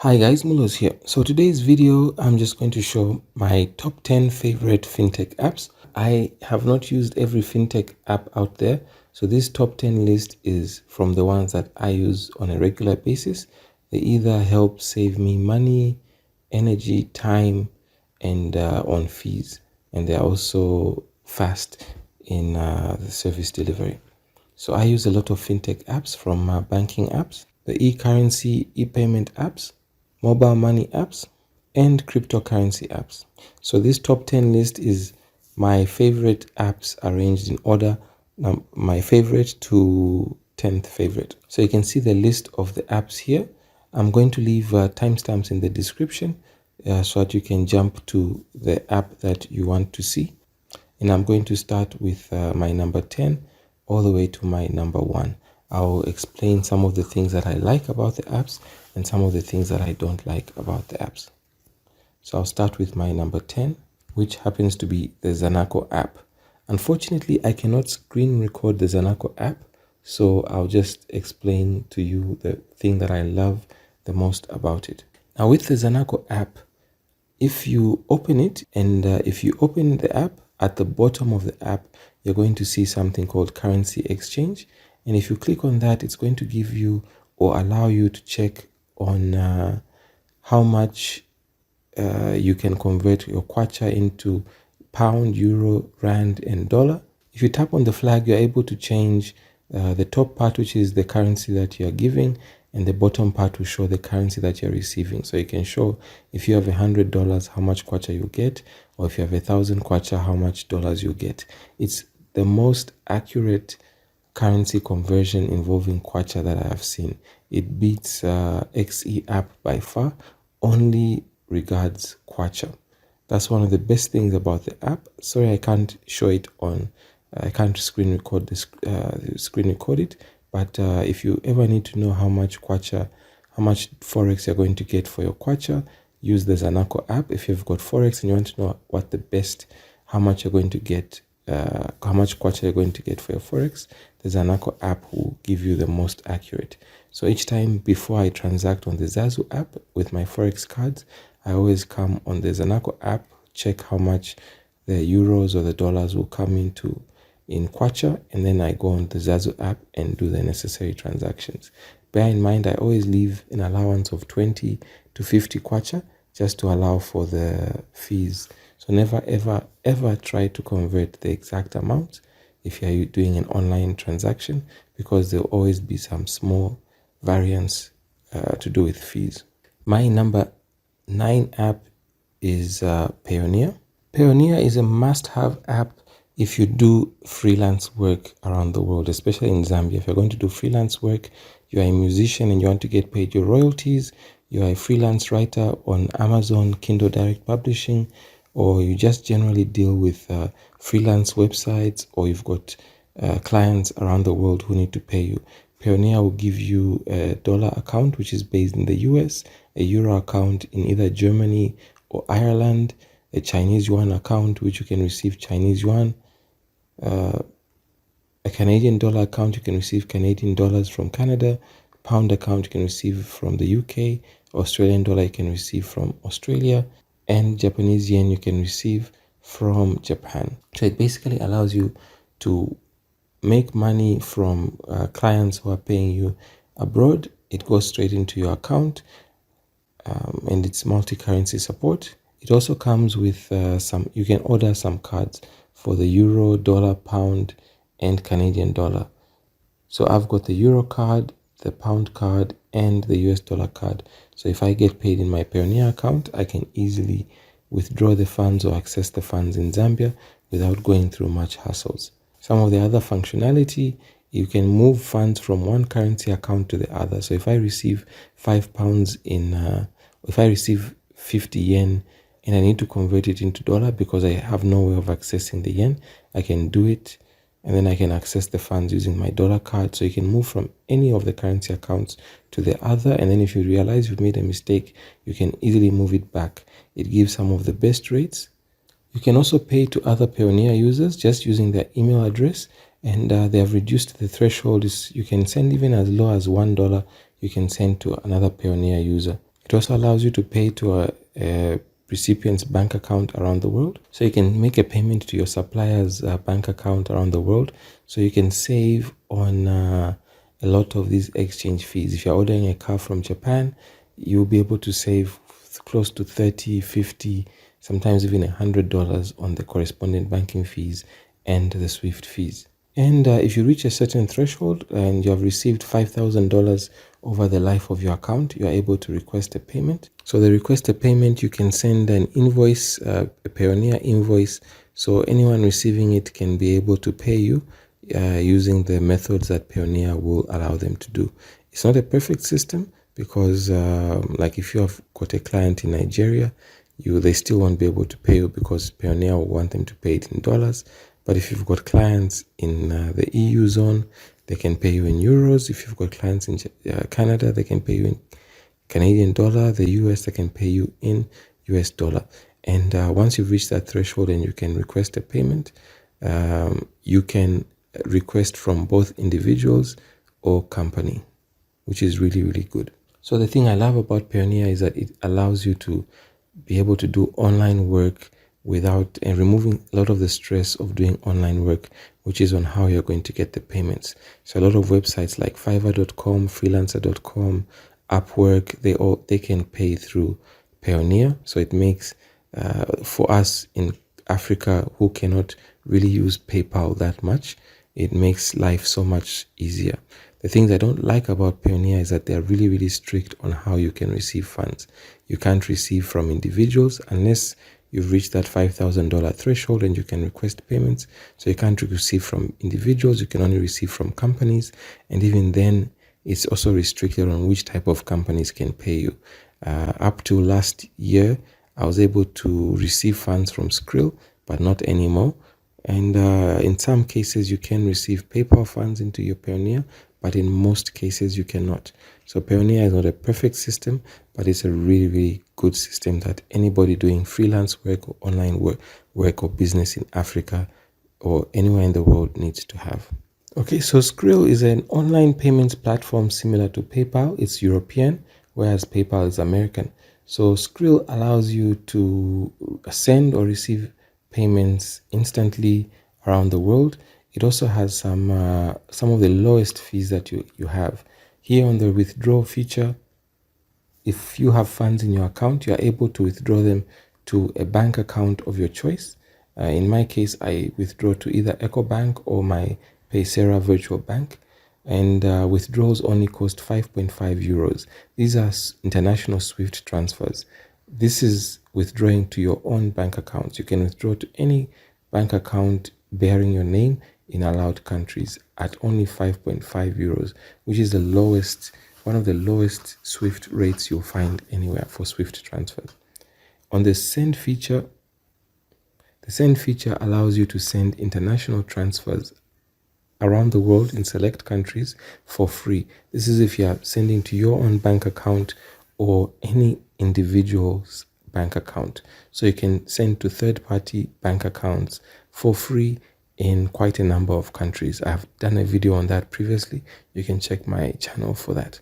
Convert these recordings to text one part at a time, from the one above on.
Hi guys, Mulos here. So today's video, I'm just going to show my top 10 favorite fintech apps. I have not used every fintech app out there. So this top 10 list is from the ones that I use on a regular basis. They either help save me money, energy, time, and on fees. And they're also fast in the service delivery. So I use a lot of fintech apps, from banking apps, the e-currency, e-payment apps, mobile money apps, and cryptocurrency apps. So this top 10 list is my favorite apps arranged in order, my favorite to 10th favorite. So you can see the list of the apps here. I'm going to leave timestamps in the description so that you can jump to the app that you want to see. And I'm going to start with my number 10 all the way to my number 1. I'll explain some of the things that I like about the apps and some of the things that I don't like about the apps. So I'll start with my number 10, which happens to be the Zanaco app. Unfortunately, I cannot screen record the Zanaco app, so I'll just explain to you the thing that I love the most about it. Now with the Zanaco app, if you open it and if you open the app, at the bottom of the app, you're going to see something called currency exchange. And if you click on that, it's going to give you or allow you to check on how much you can convert your kwacha into pound, euro, rand, and dollar. If you tap on the flag, you're able to change the top part, which is the currency that you're giving, and the bottom part will show the currency that you're receiving. So you can show if you have $100, how much kwacha you get, or if you have 1,000 kwacha, how much dollars you get. It's the most accurate currency conversion involving kwacha that I have seen. It beats XE app by far, only regards kwacha. That's one of the best things about the app. Sorry, I can't show it on, I can't screen record it. But if you ever need to know how much kwacha, how much forex you're going to get for your kwacha, use the Zanaco app. If you've got forex and you want to know what the best, how much you're going to get, how much kwacha you're going to get for your forex, the Zanaco app will give you the most accurate. So each time before I transact on the Zazu app with my forex cards, I always come on the Zanaco app, check how much the euros or the dollars will come into in kwacha, and then I go on the Zazu app and do the necessary transactions. Bear in mind, I always leave an allowance of 20 to 50 kwacha just to allow for the fees. So never ever try to convert the exact amount if you are doing an online transaction, because there will always be some small variance to do with fees. My number 9 app is Payoneer. Payoneer is a must-have app if you do freelance work around the world, especially in Zambia. If you're going to do freelance work, you are a musician and you want to get paid your royalties, you are a freelance writer on Amazon, Kindle Direct Publishing, or you just generally deal with freelance websites, or you've got clients around the world who need to pay you. Payoneer will give you a dollar account, which is based in the US, a euro account in either Germany or Ireland, a Chinese yuan account, which you can receive Chinese yuan, a Canadian dollar account, you can receive Canadian dollars from Canada, pound account you can receive from the UK, Australian dollar you can receive from Australia, and Japanese yen you can receive from Japan. So it basically allows you to make money from clients who are paying you abroad. It goes straight into your account, and it's multi-currency support. It also comes with you can order some cards for the euro, dollar, pound, and Canadian dollar. So I've got the euro card, the pound card, and the US dollar card. So if I get paid in my Payoneer account, I can easily withdraw the funds or access the funds in Zambia without going through much hassles. Some of the other functionality, you can move funds from one currency account to the other. So if I receive £5 if I receive 50 yen and I need to convert it into dollar because I have no way of accessing the yen, I can do it, and then I can access the funds using my dollar card. So you can move from any of the currency accounts to the other, and then if you realize you've made a mistake, you can easily move it back. It gives some of the best rates. You can also pay to other Payoneer users just using their email address, and they have reduced the threshold. You can send even as low as $1 you can send to another Payoneer user. It also allows you to pay to a recipient's bank account around the world. So you can make a payment to your supplier's bank account around the world. So you can save on a lot of these exchange fees. If you're ordering a car from Japan, you'll be able to save close to 30, 50, sometimes even $100 on the corresponding banking fees and the SWIFT fees. And if you reach a certain threshold and you have received $5,000 over the life of your account, you are able to request a payment. So the request a payment, you can send an invoice, a Payoneer invoice. So anyone receiving it can be able to pay you using the methods that Payoneer will allow them to do. It's not a perfect system because like if you have got a client in Nigeria, they still won't be able to pay you because Payoneer will want them to pay it in dollars. But if you've got clients in the EU zone, they can pay you in euros. If you've got clients in Canada, they can pay you in Canadian dollar. The US, they can pay you in US dollar. And once you've reached that threshold and you can request a payment, you can request from both individuals or company, which is really, really good. So the thing I love about Payoneer is that it allows you to be able to do online work without removing a lot of the stress of doing online work, which is on how you're going to get the payments. So a lot of websites like Fiverr.com, Freelancer.com, Upwork, they can pay through Payoneer. So it makes for us in Africa who cannot really use PayPal that much, it makes life so much easier. The things I don't like about Payoneer is that they're really, really strict on how you can receive funds. You can't receive from individuals unless you've reached that $5,000 threshold and you can request payments. So you can't receive from individuals, you can only receive from companies. And even then, it's also restricted on which type of companies can pay you. Up to last year, I was able to receive funds from Skrill, but not anymore. And in some cases, you can receive PayPal funds into your Payoneer, but in most cases, you cannot. So Payoneer is not a perfect system, but it's a really, really good system that anybody doing freelance work or online work or business in Africa or anywhere in the world needs to have. Okay, so Skrill is an online payments platform similar to PayPal. It's European, whereas PayPal is American. So Skrill allows you to send or receive payments instantly around the world. It also has some of the lowest fees that you have. Here on the withdraw feature, if you have funds in your account, you are able to withdraw them to a bank account of your choice. In my case, I withdraw to either Ecobank or my Paysera virtual bank, and withdrawals only cost 5.5 euros. These are international SWIFT transfers. This is withdrawing to your own bank accounts. You can withdraw to any bank account bearing your name in allowed countries at only 5.5 euros, which is the lowest, one of the lowest SWIFT rates you'll find anywhere for SWIFT transfers. On the send feature allows you to send international transfers around the world in select countries for free. This is if you are sending to your own bank account or any individual's bank account. So you can send to third-party bank accounts for free in quite a number of countries. I've done a video on that previously. You can check my channel for that.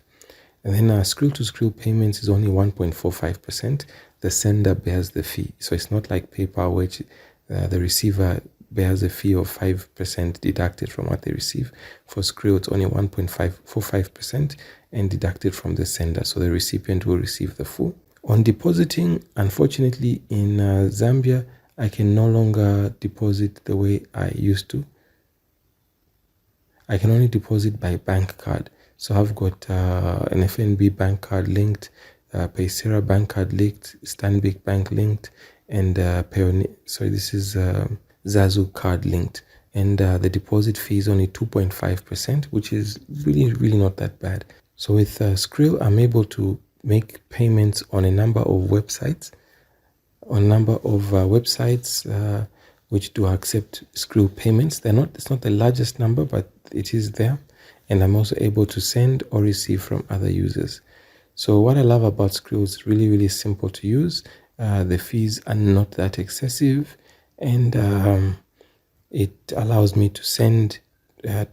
And then Skrill to Skrill payments is only 1.45%. The sender bears the fee. So it's not like PayPal, which the receiver bears a fee of 5% deducted from what they receive. For Skrill, it's only 1.45% and deducted from the sender. So the recipient will receive the full. On depositing, unfortunately, in Zambia, I can no longer deposit the way I used to. I can only deposit by bank card. So I've got an FNB bank card linked, Paysera bank card linked, Stanbic bank linked, and Payoneer. So this is Zazu card linked. And the deposit fee is only 2.5%, which is really, really not that bad. So with Skrill, I'm able to make payments on a number of websites, which do accept Skrill payments. It's not the largest number, but it is there. And I'm also able to send or receive from other users. So what I love about Skrill is really, really simple to use. The fees are not that excessive, and it allows me to send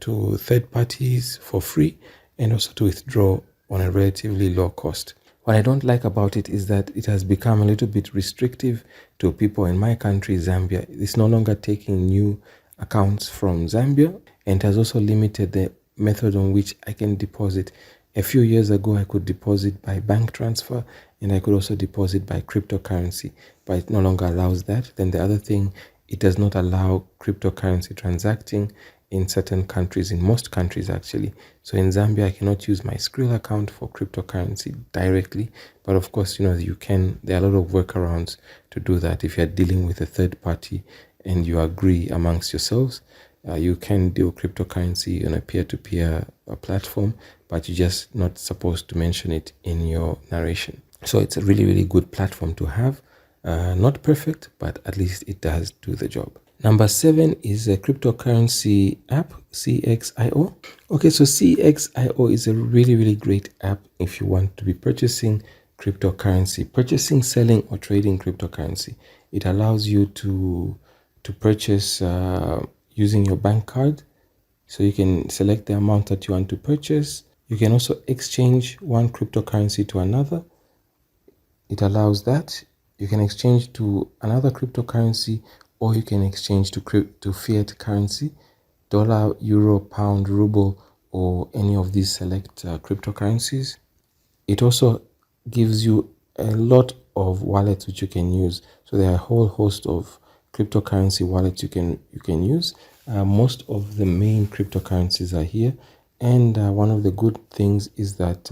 to third parties for free and also to withdraw on a relatively low cost. What I don't like about it is that it has become a little bit restrictive to people in my country, Zambia. It's no longer taking new accounts from Zambia, and has also limited the method on which I can deposit. A few years ago, I could deposit by bank transfer, and I could also deposit by cryptocurrency, but it no longer allows that. Then the other thing, it does not allow cryptocurrency transacting in certain countries, in most countries actually. So in Zambia, I cannot use my Skrill account for cryptocurrency directly, but of course, you can. There are a lot of workarounds to do that. If you're dealing with a third party and you agree amongst yourselves, you can do cryptocurrency on a peer-to-peer platform, but you're just not supposed to mention it in your narration. So it's a really, really good platform to have. Not perfect, but at least it does do the job. Number 7 is a cryptocurrency app, CXIO. Okay, so CXIO is a really, really great app if you want to be purchasing cryptocurrency, purchasing, selling, or trading cryptocurrency. It allows you to purchase using your bank card. So you can select the amount that you want to purchase. You can also exchange one cryptocurrency to another. It allows that. You can exchange to another cryptocurrency, or you can exchange to fiat currency, dollar, euro, pound, ruble, or any of these select cryptocurrencies. It also gives you a lot of wallets which you can use. So there are a whole host of cryptocurrency wallets you can use. Most of the main cryptocurrencies are here, and one of the good things is that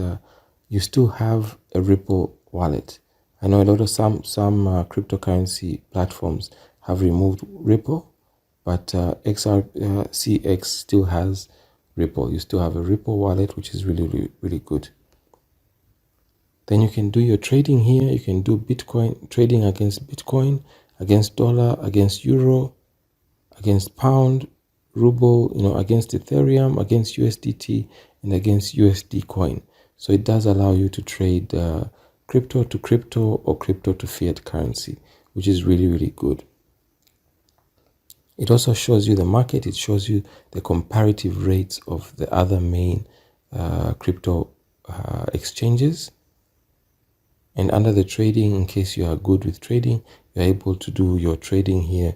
you still have a Ripple wallet. I know a lot of some cryptocurrency platforms have removed Ripple, but CX still has Ripple. You still have a Ripple wallet, which is really, really, really good. Then you can do your trading here. You can do Bitcoin, trading against Bitcoin, against dollar, against euro, against pound, ruble, against Ethereum, against USDT, and against USD coin. So it does allow you to trade crypto to crypto or crypto to fiat currency, which is really, really good. It also shows you the market. It shows you the comparative rates of the other main crypto exchanges. And under the trading, in case you are good with trading, you're able to do your trading here,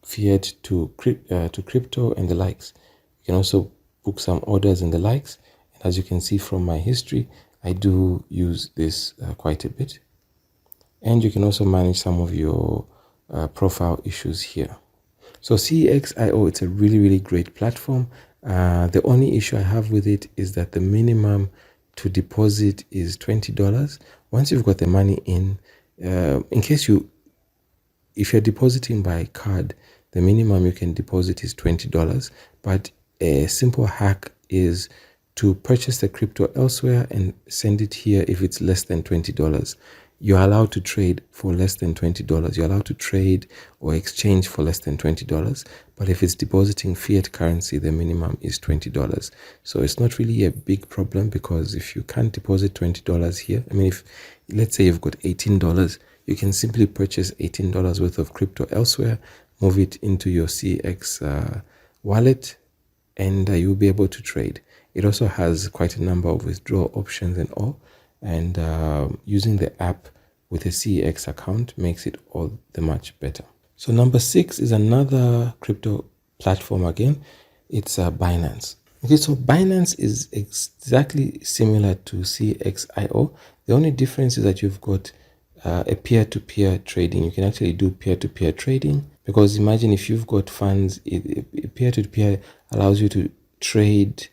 fiat to crypto and the likes. You can also book some orders and the likes. And as you can see from my history, I do use this quite a bit. And you can also manage some of your profile issues here. So CXIO, it's a really, really great platform. The only issue I have with it is that the minimum to deposit is $20. Once you've got the money in case if you're depositing by card, the minimum you can deposit is $20. But a simple hack is to purchase the crypto elsewhere and send it here if it's less than $20. You're allowed to trade for less than $20. You're allowed to trade or exchange for less than $20. But if it's depositing fiat currency, the minimum is $20. So it's not really a big problem, because if you can't deposit $20 here, if let's say you've got $18, you can simply purchase $18 worth of crypto elsewhere, move it into your CX wallet, and you'll be able to trade. It also has quite a number of withdrawal options and all. And using the app with a CX account makes it all the much better. So number 6 is another crypto platform again. It's Binance. Okay, so Binance is exactly similar to CXIO. The only difference is that you've got a peer-to-peer trading. You can actually do peer-to-peer trading, because imagine if you've got funds, peer-to-peer allows you to trade,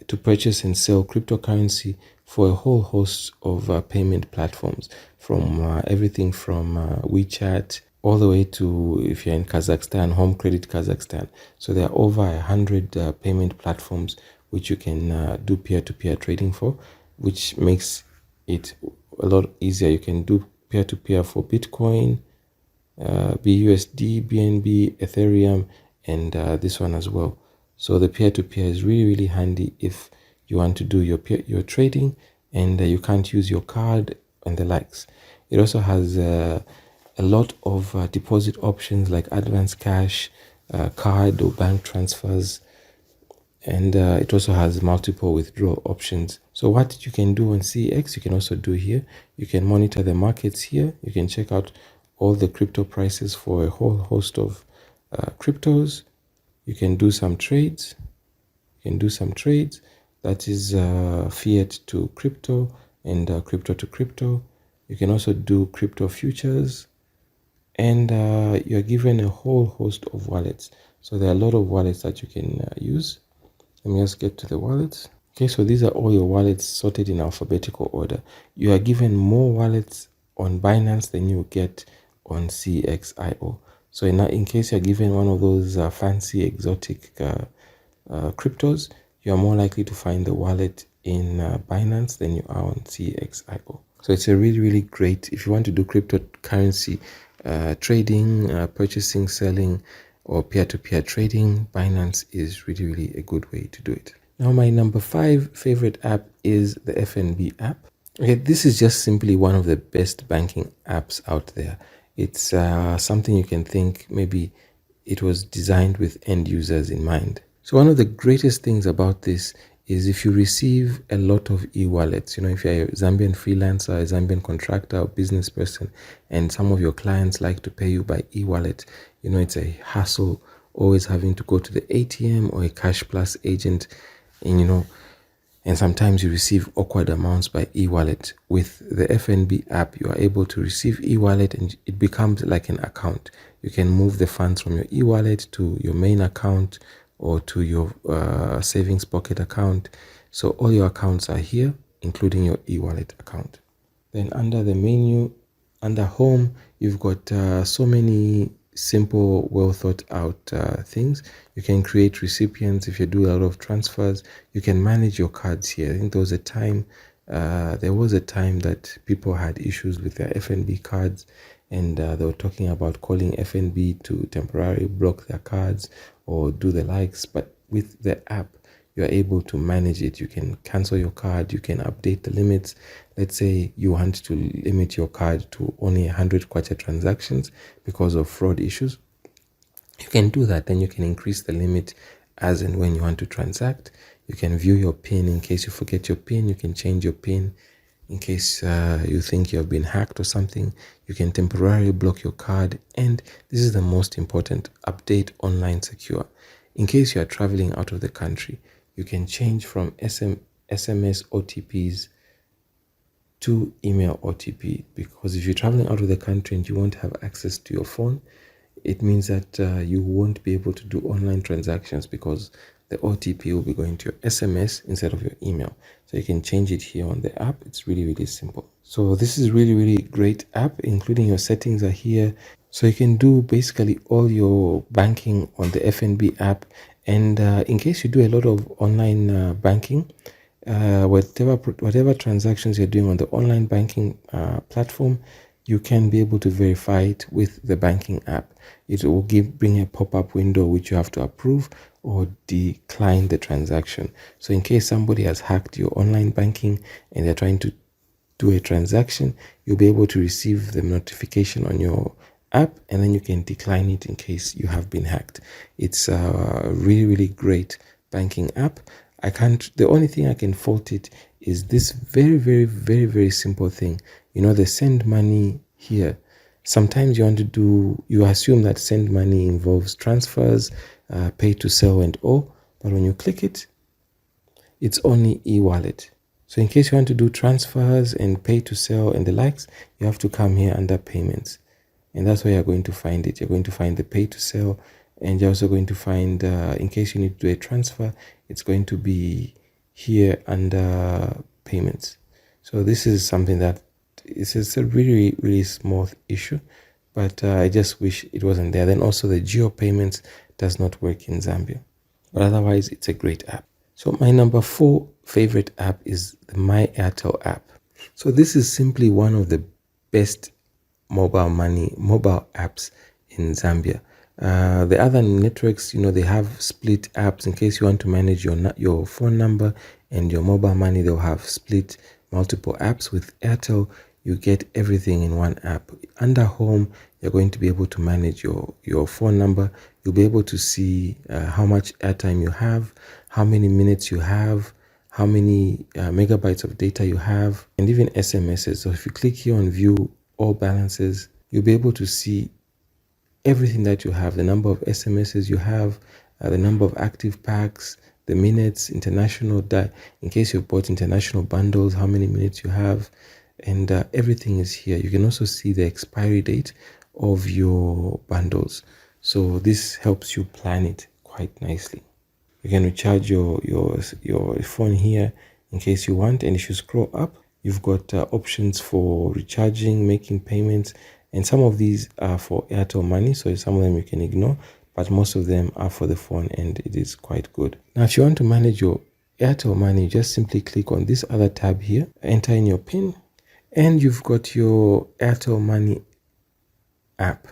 to purchase and sell cryptocurrency for a whole host of payment platforms, from everything from WeChat all the way to, if you're in Kazakhstan, Home Credit Kazakhstan. So there are over 100 payment platforms which you can do peer-to-peer trading for, which makes it a lot easier. You can do peer-to-peer for Bitcoin, BUSD, BNB, Ethereum, and this one as well. So the peer-to-peer is really, really handy if you want to do your trading and you can't use your card and the likes. It also has a lot of deposit options like advance cash, card or bank transfers, and it also has multiple withdrawal options. So what you can do on CX, you can also do here. You can monitor the markets here. You can check out all the crypto prices for a whole host of cryptos. You can do some trades. That is fiat to crypto and crypto to crypto. You can also do crypto futures, and you're given a whole host of wallets. So there are a lot of wallets that you can use. Let me just get to the wallets. Okay, so these are all your wallets sorted in alphabetical order. You are given more wallets on Binance than you get on CXIO. So in case you're given one of those fancy exotic cryptos, you are more likely to find the wallet in Binance than you are on CXIO. So it's a really, really great, if you want to do cryptocurrency trading, purchasing, selling, or peer-to-peer trading, Binance is really, really a good way to do it. Now, my number 5 favorite app is the FNB app. Okay, this is just simply one of the best banking apps out there. It's something you can think maybe it was designed with end users in mind. So one of the greatest things about this is if you receive a lot of e-wallets, if you're a Zambian freelancer, a Zambian contractor or business person, and some of your clients like to pay you by e-wallet, it's a hassle always having to go to the ATM or a Cash Plus agent, and sometimes you receive awkward amounts by e-wallet. With the FNB app, you are able to receive e-wallet and it becomes like an account. You can move the funds from your e-wallet to your main account or to your savings pocket account. So all your accounts are here, including your e-wallet account. Then under the menu, under home, you've got so many simple, well thought out things. You can create recipients if you do a lot of transfers. You can manage your cards here. I think there was a time that people had issues with their FNB cards, and they were talking about calling FNB to temporarily block their cards or do the likes. But with the app, you're able to manage it. You can cancel your card. You can update the limits. Let's say you want to limit your card to only 100 kwacha transactions because of fraud issues. You can do that. Then you can increase the limit as and when you want to transact. You can view your PIN in case you forget your PIN. You can change your PIN in case you think you have been hacked or something. You can temporarily block your card. And this is the most important, update online secure. In case you are traveling out of the country, you can change from SMS OTPs to email OTP, because if you're traveling out of the country and you won't have access to your phone, it means that you won't be able to do online transactions because the OTP will be going to your SMS instead of your email. So you can change it here on the app. It's really, really simple. So this is really, really great app, including your settings are here. So you can do basically all your banking on the FNB app. And in case you do a lot of online banking, whatever transactions you're doing on the online banking platform, you can be able to verify it with the banking app. It will bring a pop-up window which you have to approve or decline the transaction. So in case somebody has hacked your online banking and they're trying to do a transaction, you'll be able to receive the notification on your app, and then you can decline it in case you have been hacked. It's a really, really great banking app. The only thing I can fault it is this very, very, very, very simple thing. The send money here. Sometimes you assume that send money involves transfers, pay to sell and all, but when you click it, it's only e-wallet. So in case you want to do transfers and pay to sell and the likes, you have to come here under payments. And that's where you're going to find it. You're going to find the pay to sell, and you're also going to find, in case you need to do a transfer, it's going to be here under payments. So this is something that it's a really, really small issue, but I just wish it wasn't there. Then also the geo payments does not work in Zambia, but otherwise it's a great app. So my number 4 favorite app is the My Airtel app. So this is simply one of the best mobile apps in Zambia. The other networks, they have split apps. In case you want to manage your phone number and your mobile money, they'll have split multiple apps. With Airtel, you get everything in one app. Under home, you're going to be able to manage your phone number. You'll be able to see how much airtime you have, how many minutes you have, how many megabytes of data you have, and even SMSs. So if you click here on view all balances, you'll be able to see everything that you have, the number of SMSs you have, the number of active packs, the minutes, international, in case you've bought international bundles, how many minutes you have, and everything is here. You can also see the expiry date of your bundles. So this helps you plan it quite nicely. You can recharge your phone here in case you want, and if you scroll up, you've got options for recharging, making payments, and some of these are for Airtel money, so some of them you can ignore, but most of them are for the phone, and it is quite good. Now if you want to manage your Airtel money, just simply click on this other tab here, enter in your PIN, and you've got your Airtel money app.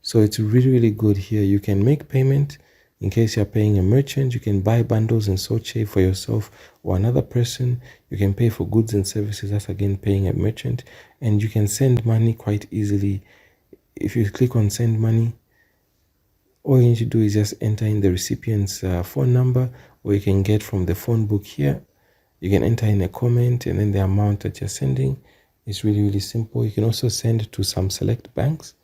So it's really good here. You can make payment in case you're paying a merchant. You can buy bundles and Soche for yourself or another person. You can pay for goods and services, that's again paying a merchant. And you can send money quite easily. If you click on send money, all you need to do is just enter in the recipient's phone number, or you can get from the phone book here. You can enter in a comment and then the amount that you're sending. It's really simple. You can also send to some select banks: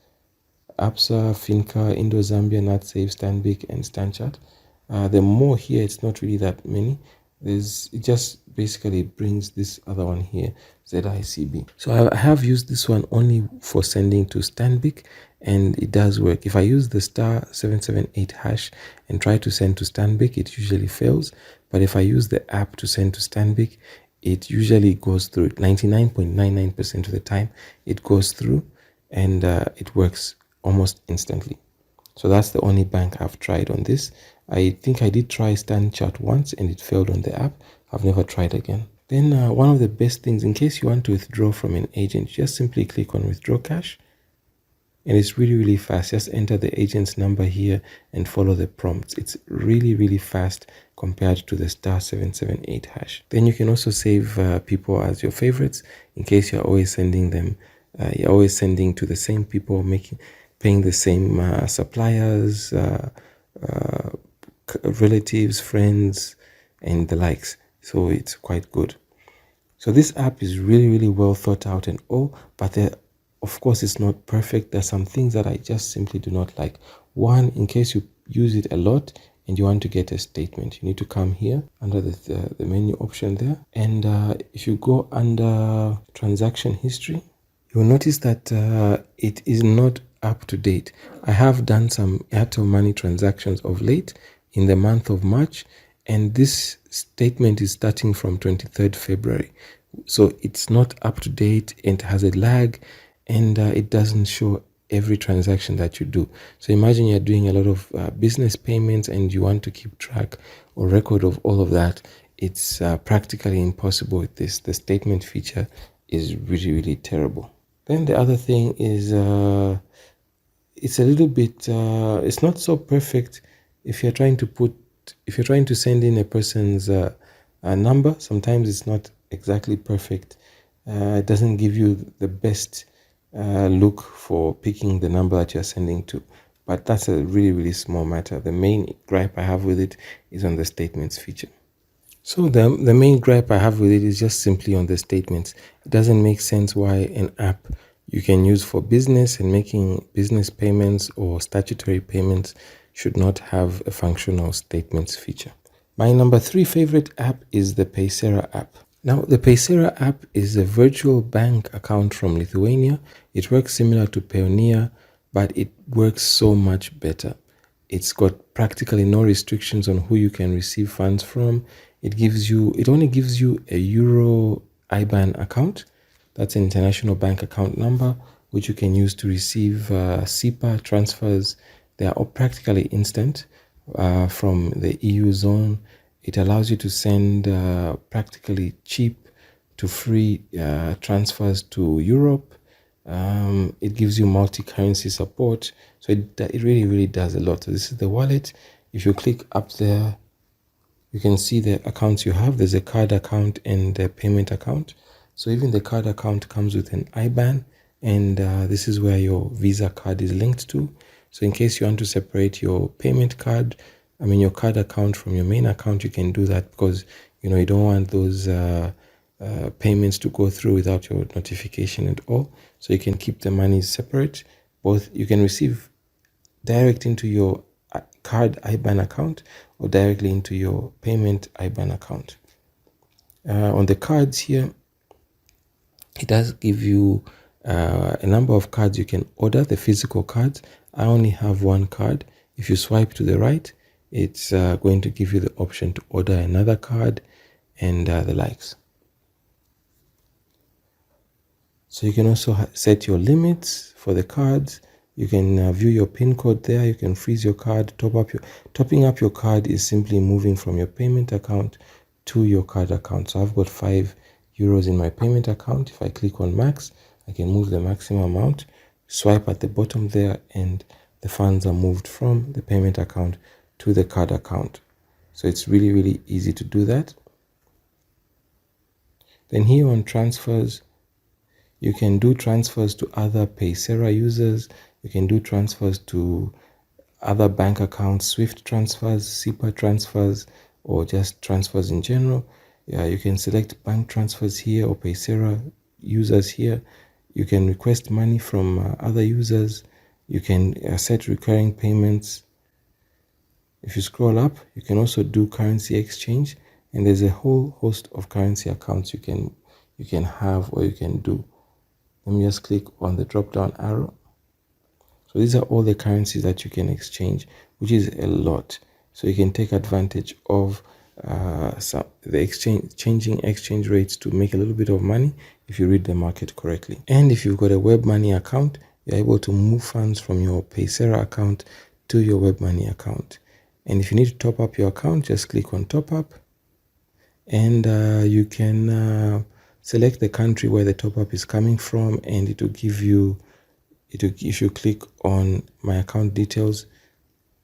Absa, Finca, Indo-Zambia, NatSave, Stanbic, and Stanchart. The more here, it's not really that many. It just basically brings this other one here, ZICB. So I have used this one only for sending to Stanbic, and it does work. If I use the *778 hash and try to send to Stanbic, it usually fails. But if I use the app to send to Stanbic, it usually goes through. 99.99% of the time, it goes through, and it works almost instantly. So that's the only bank I've tried on this. I think I did try Stanchart once and it failed on the app. I've never tried again. Then one of the best things, in case you want to withdraw from an agent, just simply click on withdraw cash, and it's really fast. Just enter the agent's number here and follow the prompts. It's really fast compared to the *778 hash. Then you can also save people as your favorites in case you're always sending them. You're always sending to the same people, paying the same suppliers, relatives, friends, and the likes. So it's quite good. So this app is really well thought out and all, but of course it's not perfect. There's some things that I just simply do not like. One, in case you use it a lot and you want to get a statement, you need to come here under the menu option there, and if you go under transaction history, you'll notice that it is not up to date. I have done some Airtel money transactions of late in the month of March, and this statement is starting from 23rd February. So it's not up to date and has a lag, and it doesn't show every transaction that you do. So imagine you're doing a lot of business payments and you want to keep track or record of all of that. It's practically impossible with this. The statement feature is really terrible. Then the other thing is it's a little bit it's not so perfect. If you're trying to send in a person's number, sometimes it's not exactly perfect. It doesn't give you the best look for picking the number that you're sending to, but that's a really small matter. The main gripe I have with it is on the statements feature. So the main gripe I have with it is just simply on the statements. It doesn't make sense why an app you can use for business and making business payments or statutory payments should not have a functional statements feature. My number 3 favorite app is the Paysera app. Now, the Paysera app is a virtual bank account from Lithuania. It works similar to Payoneer, but it works so much better. It's got practically no restrictions on who you can receive funds from. It only gives you a Euro IBAN account. That's an international bank account number, which you can use to receive SEPA transfers. They are all practically instant from the EU zone. It allows you to send practically cheap to free transfers to Europe. It gives you multi-currency support. So it really does a lot. So this is the wallet. If you click up there, you can see the accounts you have. There's a card account and a payment account. So even the card account comes with an IBAN, and this is where your Visa card is linked to. So in case you want to separate your payment card I mean, your card account from your main account, you can do that because, you don't want those payments to go through without your notification at all. So you can keep the money separate. Both you can receive direct into your card IBAN account or directly into your payment IBAN account. On the cards here, it does give you a number of cards you can order, the physical cards. I only have one card. If you swipe to the right, it's going to give you the option to order another card and the likes. So you can also set your limits for the cards. You can view your PIN code there. You can freeze your card, topping up your card is simply moving from your payment account to your card account. So I've got €5 in my payment account. If I click on max, I can move the maximum amount, swipe at the bottom there, and the funds are moved from the payment account to the card account. So it's really, really easy to do that. Then here on transfers, you can do transfers to other Paysera users. You can do transfers to other bank accounts, Swift transfers, SEPA transfers, or just transfers in general. Yeah, you can select bank transfers here or Paysera users here. You can request money from other users. You can set recurring payments. If you scroll up, you can also do currency exchange, and there's a whole host of currency accounts you can have or you can do. Let me just click on the drop down arrow. So these are all the currencies that you can exchange, which is a lot. So you can take advantage of changing exchange rates to make a little bit of money if you read the market correctly. And if you've got a web money account, you're able to move funds from your Paysera account to your web money account. And if you need to top up your account, just click on top up, and you can select the country where the top up is coming from, and it will give you, if you click on my account details,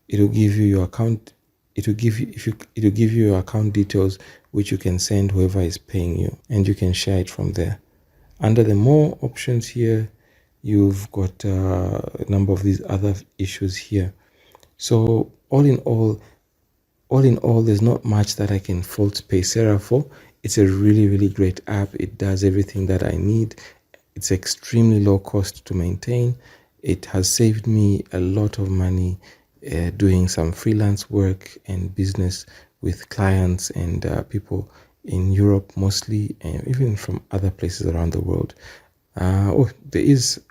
it will give you your account. It will give you your account details, which you can send whoever is paying you, and you can share it from there. Under the more options here, you've got a number of these other issues here. So all in all, there's not much that I can fault Paysera for. It's a really, really great app. It does everything that I need. It's extremely low cost to maintain. It has saved me a lot of money doing some freelance work and business with clients and people in Europe mostly, and even from other places around the world. There is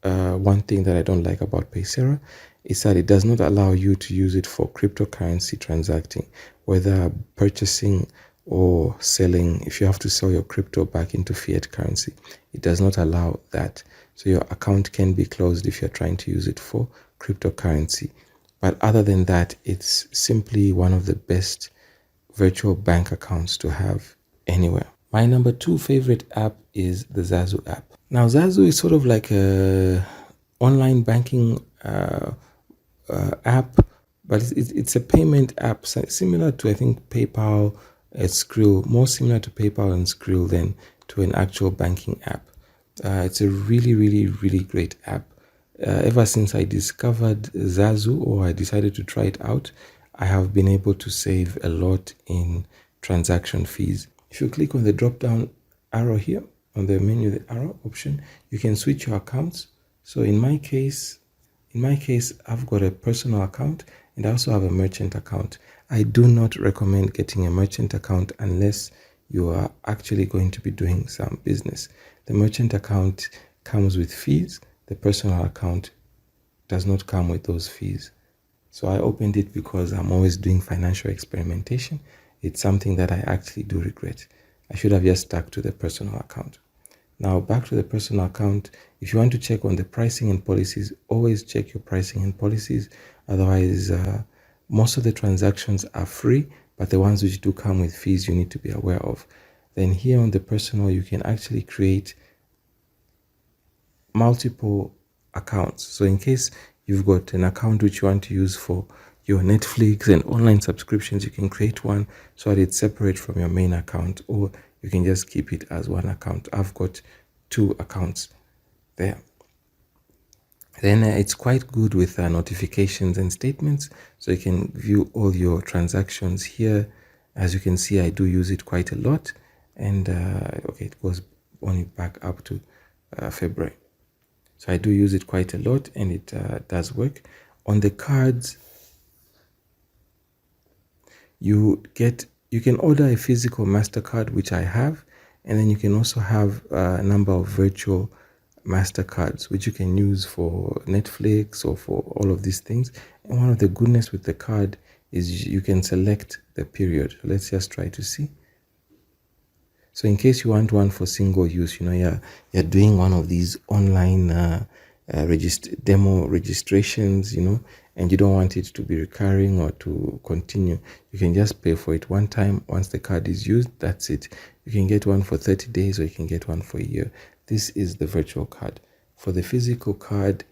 one thing that I don't like about Paysera is that it does not allow you to use it for cryptocurrency transacting, whether purchasing or selling. If you have to sell your crypto back into fiat currency, it does not allow that. So your account can be closed if you're trying to use it for cryptocurrency. But other than that, it's simply one of the best virtual bank accounts to have anywhere. My number 2 favorite app is the Zazu app. Now, Zazu is sort of like a online banking app, but it's a payment app similar to, I think, PayPal and Skrill, more similar to PayPal and Skrill than to an actual banking app. It's a really, really, really great app. Ever since I discovered Zazu, or I decided to try it out, I have been able to save a lot in transaction fees. If you click on the drop down arrow here on the menu, the arrow option, you can switch your accounts. So in my case, I've got a personal account and I also have a merchant account. I do not recommend getting a merchant account unless you are actually going to be doing some business. The merchant account comes with fees. The personal account does not come with those fees. So I opened it because I'm always doing financial experimentation. It's something that I actually do regret. I should have just stuck to the personal account. Now back to the personal account. If you want to check on the pricing and policies, always check your pricing and policies. Otherwise, most of the transactions are free, but the ones which do come with fees, you need to be aware of. Then here on the personal, you can actually create multiple accounts. So in case you've got an account which you want to use for your Netflix and online subscriptions, you can create one so that it's separate from your main account, or you can just keep it as one account. I've got 2 accounts there. Then it's quite good with notifications and statements, so you can view all your transactions here. As you can see, I do use it quite a lot, and okay, it goes only back up to February. So I do use it quite a lot, and it does work. On the cards, you can order a physical MasterCard, which I have, and then you can also have a number of virtual MasterCards, which you can use for Netflix or for all of these things. And one of the goodness with the card is you can select the period. Let's just try to see. So in case you want one for single use, you're doing one of these online demo registrations, and you don't want it to be recurring or to continue, you can just pay for it one time. Once the card is used, that's it. You can get one for 30 days or you can get one for a year. This is the virtual card. For the physical card,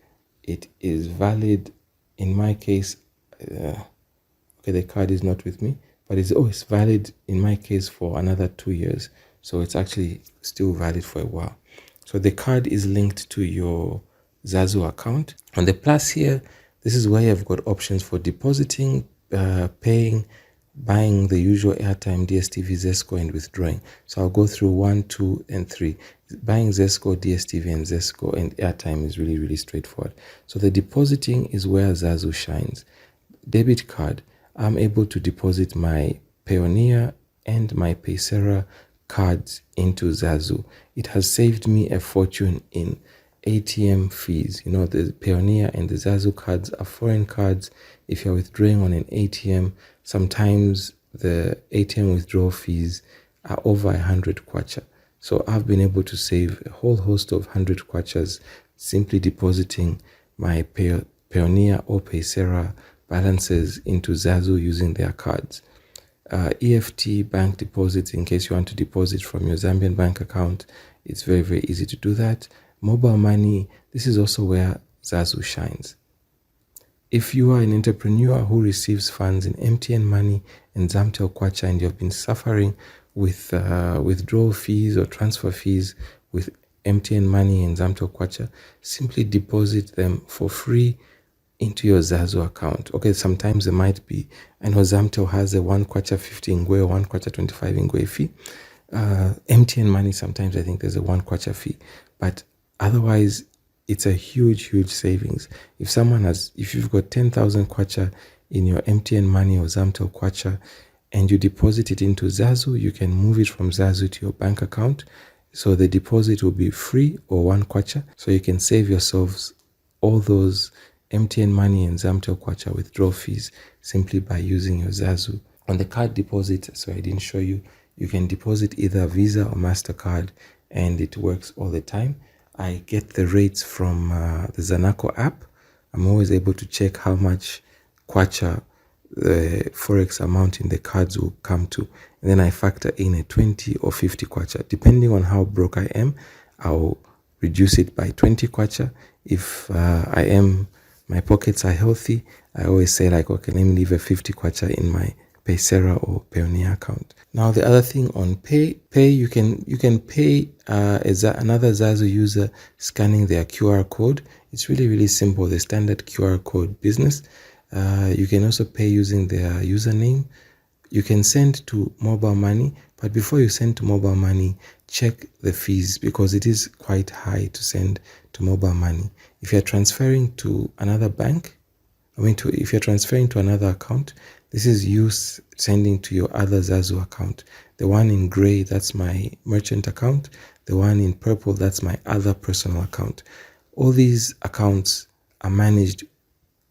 it is valid, in my case, okay, the card is not with me, but it's valid in my case for another 2 years. So it's actually still valid for a while. So the card is linked to your Zazu account. On the plus here, this is where you've got options for depositing, paying, buying the usual airtime, DSTV, Zesco, and withdrawing. So I'll go through 1, 2, and 3. Buying Zesco, DSTV, and Zesco and airtime is really, really straightforward. So the depositing is where Zazu shines. Debit card, I'm able to deposit my Payoneer and my Paysera cards into Zazu. It has saved me a fortune in ATM fees. The Payoneer and the Zazu cards are foreign cards. If you're withdrawing on an ATM, sometimes the ATM withdrawal fees are over 100 kwacha. So I've been able to save a whole host of 100 kwachas simply depositing my Payoneer or Paysera balances into Zazu using their cards. EFT bank deposits, in case you want to deposit from your Zambian bank account, it's very, very easy to do that. Mobile money, this is also where Zazu shines. If you are an entrepreneur who receives funds in MTN Money and Zamtel Kwacha and you've been suffering with withdrawal fees or transfer fees with MTN Money and Zamtel Kwacha, simply deposit them for free into your Zazu account. Okay, sometimes there might be, I know Zamtel has a 1 kwacha 50 ingwe or 1 kwacha 25 ingwe fee. MTN Money, sometimes I think there's a 1 kwacha fee, but otherwise it's a huge savings. If you've got 10,000 kwacha in your MTN Money or Zamtel Kwacha and you deposit it into Zazu, you can move it from Zazu to your bank account. So the deposit will be free or 1 kwacha. So you can save yourselves all those MTN Money and Zamtel Kwacha withdrawal fees simply by using your Zazu. On the card deposit, so I didn't show you, you can deposit either Visa or MasterCard and it works all the time. I get the rates from the Zanaco app. I'm always able to check how much kwacha the forex amount in the cards will come to, and then I factor in a 20 or 50 kwacha. Depending on how broke I am, I'll reduce it by 20 kwacha. If my pockets are healthy, I always say like, okay, let me leave a 50 kwacha in my Paysera or Payoneer account. Now the other thing on pay you can pay another Zazu user scanning their QR code. It's really simple, the standard QR code business. You can also pay using their username. You can send to mobile money, but before you send to mobile money, check the fees because it is quite high to send to mobile money. If you're transferring to another bank, if you're transferring to another account, this is you sending to your other Zazu account. The one in gray, that's my merchant account. The one in purple, that's my other personal account. All these accounts are managed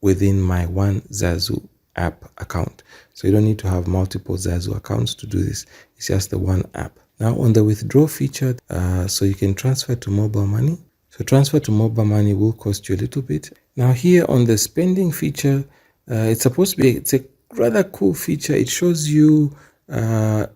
within my one Zazu app account. So you don't need to have multiple Zazu accounts to do this. It's just the one app. Now on the withdraw feature, so you can transfer to mobile money. So transfer to mobile money will cost you a little bit. Now here on the spending feature, it's a rather cool feature. It shows you how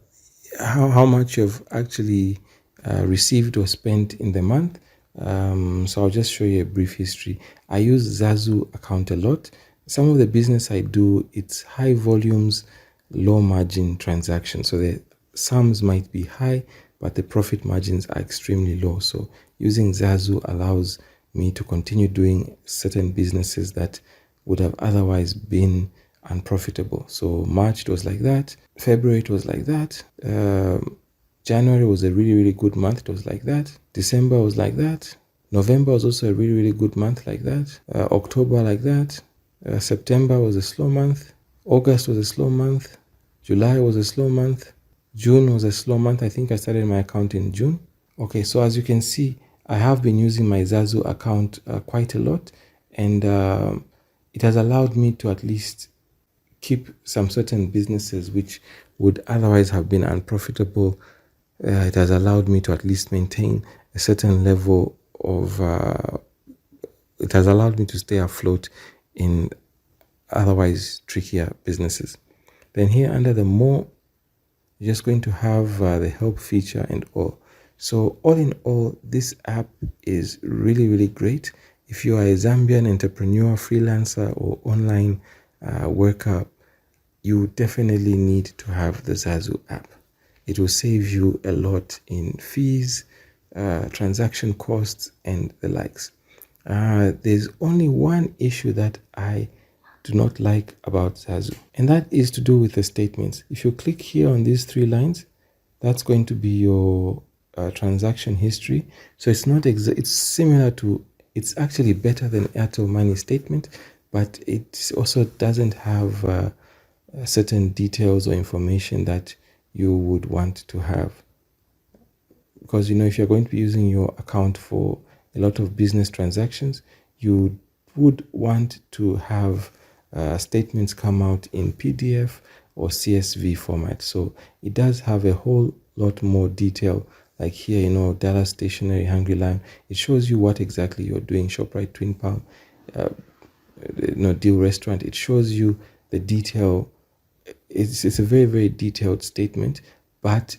much you've actually received or spent in the month. So I'll just show you a brief history. I use Zazu account a lot. Some of the business I do, it's high volumes, low margin transactions. So the sums might be high, but the profit margins are extremely low. So using Zazu allows me to continue doing certain businesses that would have otherwise been unprofitable. So March it was like that, February it was like that, January was a really, really good month, it was like that, December was like that, November was also a really, really good month like that, October like that, September was a slow month, August was a slow month, July was a slow month, June was a slow month. I think I started my account in June. Okay, so as you can see, I have been using my Zazu account quite a lot, and it has allowed me to at least keep some certain businesses which would otherwise have been unprofitable. It has allowed me to at least maintain a certain level of, it has allowed me to stay afloat in otherwise trickier businesses. Then here under the more, you're just going to have the help feature and all. So all in all, this app is really, really great. If you are a Zambian entrepreneur, freelancer, or online worker, you definitely need to have the Zazu app. It will save you a lot in fees, transaction costs, and the likes. There's only one issue that I do not like about Zazu, and that is to do with the statements. If you click here on these three lines, that's going to be your transaction history. So it's not it's similar to, it's actually better than Airtel Money statement, but it also doesn't have certain details or information that you would want to have. Because, you know, if you're going to be using your account for a lot of business transactions, you would want to have statements come out in PDF or CSV format. So it does have a whole lot more detail. Like here, you know, Dallas Stationery, Hungry Lion, it shows you what exactly you're doing. ShopRite, Twin Palm, Deal Restaurant, it shows you the detail. It's a very, very detailed statement, but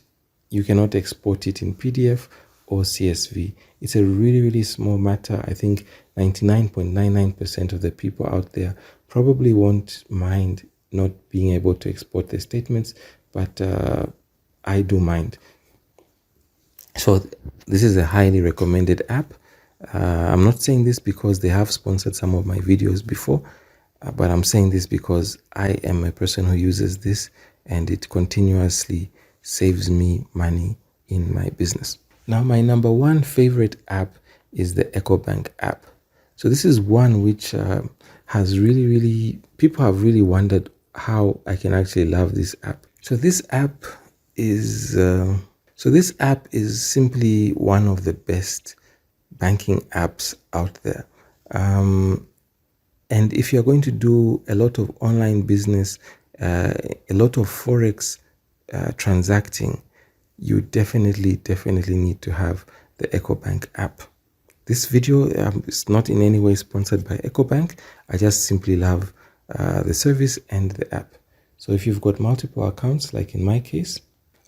you cannot export it in PDF or CSV. It's a really, really small matter. I think 99.99% of the people out there probably won't mind not being able to export their statements, but I do mind. So this is a highly recommended app. I'm not saying this because they have sponsored some of my videos before, but I'm saying this because I am a person who uses this, and it continuously saves me money in my business. Now, my number one favorite app is the Ecobank app. So this is one which has really, people have really wondered how I can actually love this app. So this app is simply one of the best banking apps out there. And if you're going to do a lot of online business, a lot of Forex transacting, you definitely need to have the Ecobank app. This video is not in any way sponsored by Ecobank. I just simply love the service and the app. So if you've got multiple accounts, like in my case,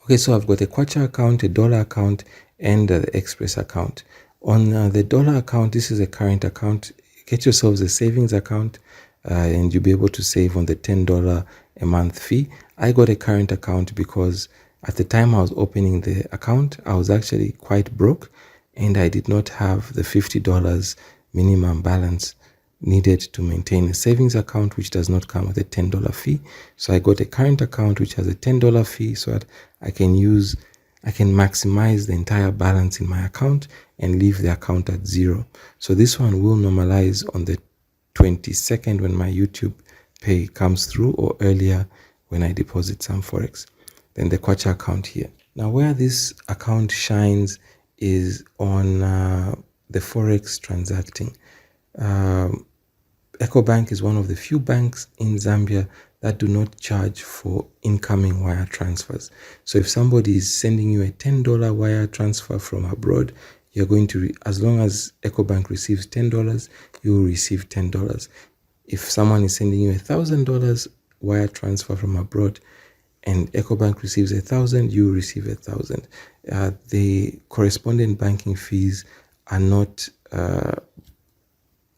okay, so I've got a Kwacha account, a dollar account, and the Express account. On the dollar account, this is a current account. Get yourselves a savings account, and you'll be able to save on the $10 a month fee. I got a current account because at the time I was opening the account, I was actually quite broke, and I did not have the $50 minimum balance needed to maintain a savings account, which does not come with a $10 fee. So I got a current account which has a $10 fee, so that I can maximize the entire balance in my account and leave the account at zero. So this one will normalize on the 22nd when my YouTube pay comes through, or earlier when I deposit some Forex. Then the Kwacha account here. Now where this account shines is on the Forex transacting. Ecobank is one of the few banks in Zambia that do not charge for incoming wire transfers. So if somebody is sending you a $10 wire transfer from abroad, you're going to, as long as Ecobank receives $10, you will receive $10. If someone is sending you $1,000 wire transfer from abroad and Ecobank receives 1,000, you will receive 1,000. The correspondent banking fees are not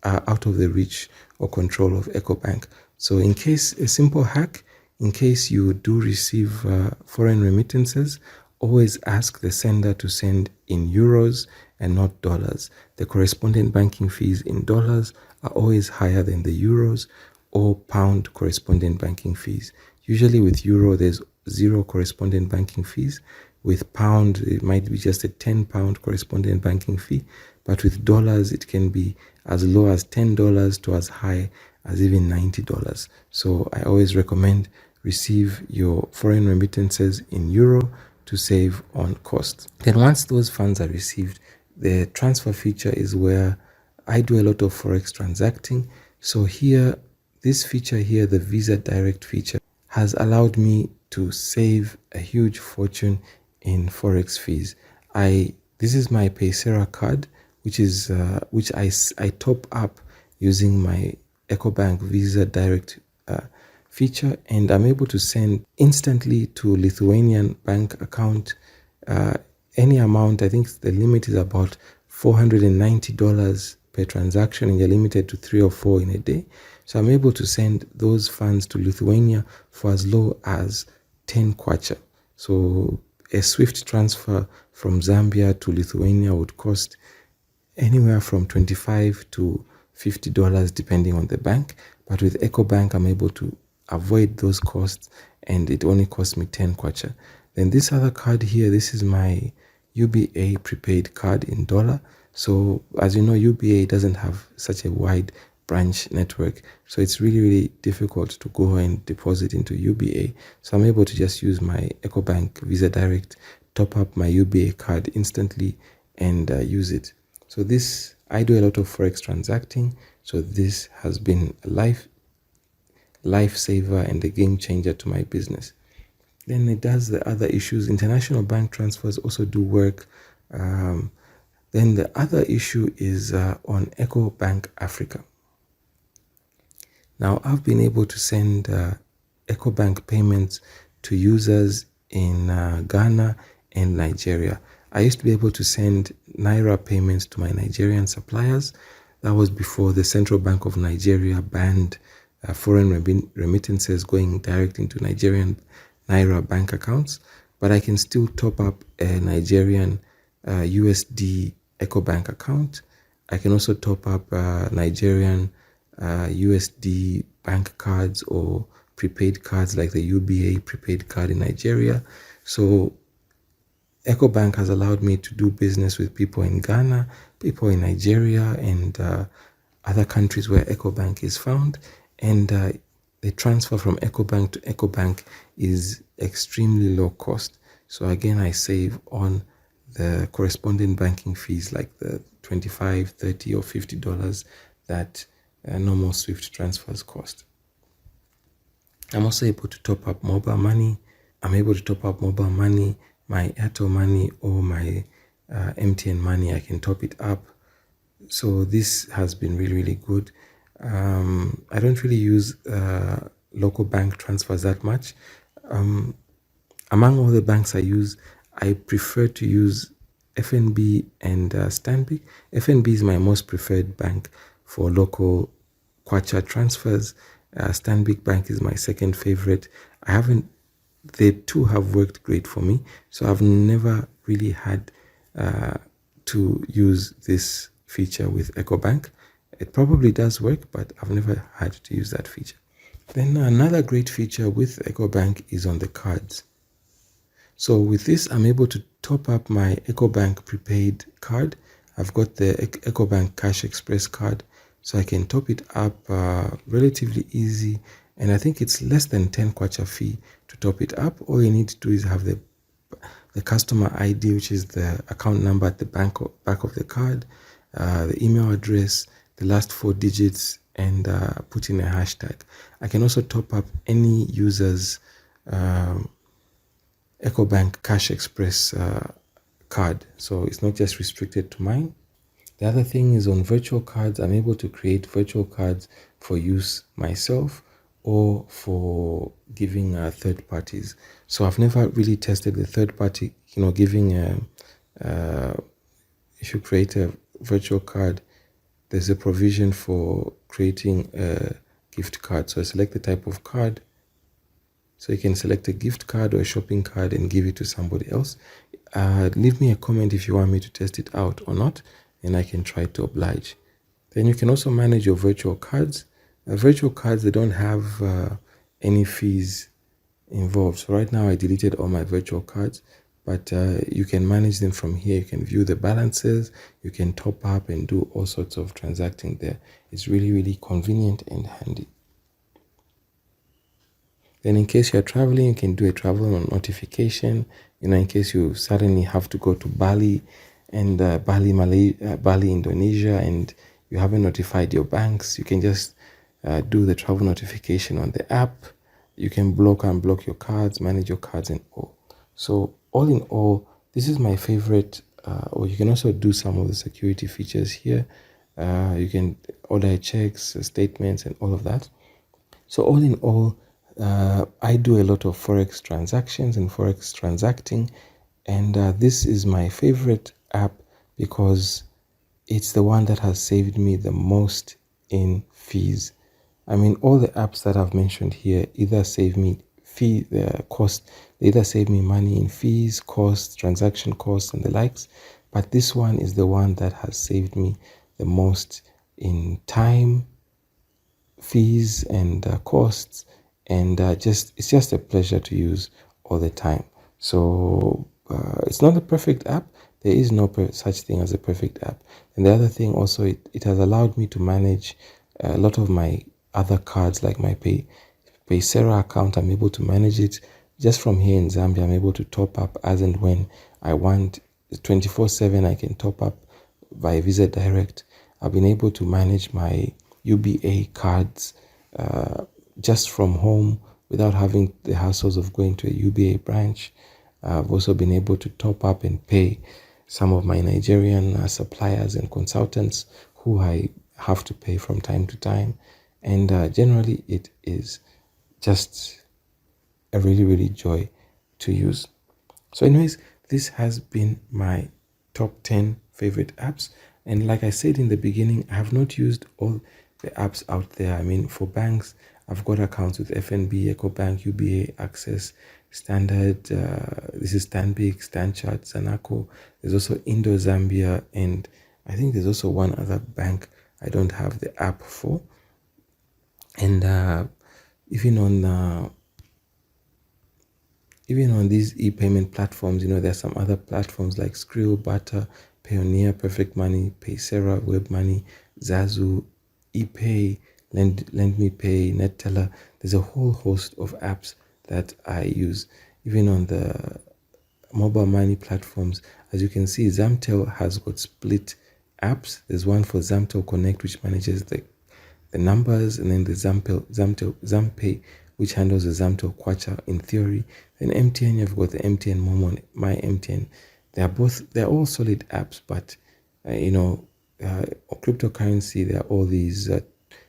out of the reach or control of Ecobank. So in case, a simple hack, in case you do receive foreign remittances, always ask the sender to send in euros and not dollars. The correspondent banking fees in dollars are always higher than the euros or pound correspondent banking fees. Usually with euro, there's zero correspondent banking fees. With pound, it might be just a £10 correspondent banking fee. But with dollars, it can be as low as $10 to as high as even $90. So I always recommend receive your foreign remittances in euro to save on costs. Then once those funds are received, the transfer feature is where I do a lot of forex transacting. So here, this feature here, the Visa Direct feature, has allowed me to save a huge fortune in forex fees. This is my Paysera card, which I top up using my Ecobank Visa Direct feature, and I'm able to send instantly to Lithuanian bank account any amount. I think the limit is about $490 per transaction, and you're limited to 3 or 4 in a day. So I'm able to send those funds to Lithuania for as low as 10 kwacha. So a swift transfer from Zambia to Lithuania would cost anywhere from $25 to $50 depending on the bank. But with Ecobank, I'm able to avoid those costs, and it only costs me 10 kwacha. Then this other card here, this is my UBA prepaid card in dollar. So as you know, UBA doesn't have such a wide branch network, so it's really difficult to go and deposit into UBA. So I'm able to just use my Ecobank Visa Direct, top up my UBA card instantly, and use it. So this, I do a lot of forex transacting, so this has been a lifesaver and a game changer to my business. Then it does the other issues. International bank transfers also do work. Then the other issue is on Ecobank Africa. Now I've been able to send Ecobank payments to users in Ghana and Nigeria. I used to be able to send Naira payments to my Nigerian suppliers. That was before the Central Bank of Nigeria banned foreign remittances going direct into Nigerian Naira bank accounts. But I can still top up a Nigerian USD Ecobank account. I can also top up Nigerian USD bank cards or prepaid cards like the UBA prepaid card in Nigeria. So Ecobank has allowed me to do business with people in Ghana, people in Nigeria, and other countries where Ecobank is found. And the transfer from Ecobank to Ecobank is extremely low cost. So again, I save on the corresponding banking fees like the $25, $30, or $50 that normal SWIFT transfers cost. I'm also able to top up mobile money. I'm able to top up mobile money, my Airtel money, or my MTN money. I can top it up. So this has been really good. I don't really use local bank transfers that much. Among all the banks I use, I prefer to use FNB and Stanbic. FNB is my most preferred bank for local kwacha transfers. Stanbic Bank is my second favorite. The two have worked great for me, so I've never really had to use this feature with Ecobank. It probably does work, but I've never had to use that feature. Then another great feature with Ecobank is on the cards. So with this, I'm able to top up my Ecobank prepaid card. I've got the Ecobank Cash Express card, so I can top it up relatively easy. And I think it's less than 10 kwacha fee to top it up. All you need to do is have the customer ID, which is the account number at the back of the card, the email address, the last 4 digits, and put in a hashtag. I can also top up any user's Ecobank Cash Express card, so it's not just restricted to mine. The other thing is on virtual cards. I'm able to create virtual cards for use myself or for giving third parties. So I've never really tested the third party, giving if you create a virtual card, there's a provision for creating a gift card. So I select the type of card, So you can select a gift card or a shopping card and give it to somebody else. Leave me a comment if you want me to test it out or not, and I can try to oblige. Then you can also manage your virtual cards. Virtual cards, they don't have any fees involved. So right now I deleted all my virtual cards, but you can manage them from here. You can view the balances, you can top up and do all sorts of transacting there. It's really, really convenient and handy. Then in case you're traveling, you can do a travel notification. In case you suddenly have to go to Bali and Bali, Indonesia, and you haven't notified your banks, you can just do the travel notification on the app. You can block and unblock your cards, manage your cards and all. So all in all, this is my favorite. Or you can also do some of the security features here. You can order checks, statements and all of that. So all in all, I do a lot of Forex transactions and Forex transacting, and this is my favorite app because it's the one that has saved me the most in fees. I mean, all the apps that I've mentioned here either save me cost, they either save me money in fees, costs, transaction costs, and the likes. But this one is the one that has saved me the most in time, fees, and costs, and it's just a pleasure to use all the time. So it's not a perfect app. There is no such thing as a perfect app. And the other thing also, it has allowed me to manage a lot of my other cards, like my Paysera account. I'm able to manage it just from here in Zambia. I'm able to top up as and when I want. 24/7 I can top up via Visa Direct. I've been able to manage my UBA cards just from home without having the hassles of going to a UBA branch. I've also been able to top up and pay some of my Nigerian suppliers and consultants who I have to pay from time to time. And generally, it is just a really, really joy to use. So anyways, this has been my top 10 favorite apps. And like I said in the beginning, I have not used all the apps out there. I mean, for banks, I've got accounts with FNB, Ecobank, UBA, Access, Standard, this is Stanbic, Stanchart, Zanaco. There's also Indo Zambia, and I think there's also one other bank I don't have the app for. And even on these e-payment platforms, there are some other platforms like Skrill, Butter, Payoneer, Perfect Money, Paysera, Web Money, Zazu, ePay, Lend Me Pay, NetTeller. There's a whole host of apps that I use. Even on the mobile money platforms, as you can see, Zamtel has got split apps. There's one for Zamtel Connect, which manages the numbers, and then the Zampay, which handles the Zamtel Kwacha in theory. Then MTN, you've got the MTN Momo, My MTN. They're all solid apps, but cryptocurrency, there are all these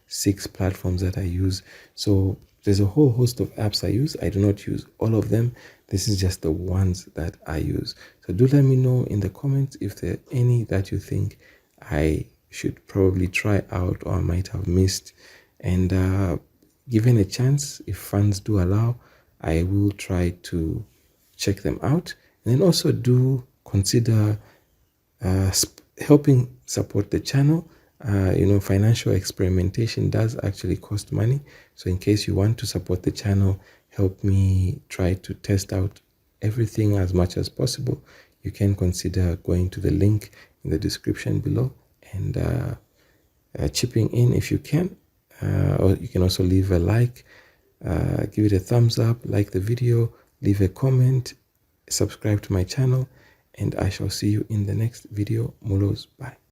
6 platforms that I use. So there's a whole host of apps I use. I do not use all of them. This is just the ones that I use. So do let me know in the comments if there are any that you think I should probably try out or I might have missed. And given a chance, if funds do allow, I will try to check them out. And then also do consider helping support the channel. Financial experimentation does actually cost money. So in case you want to support the channel, help me try to test out everything as much as possible, you can consider going to the link in the description below and chipping in if you can. Or you can also leave a like, give it a thumbs up, like the video, leave a comment, subscribe to my channel, and I shall see you in the next video. Mulos, bye.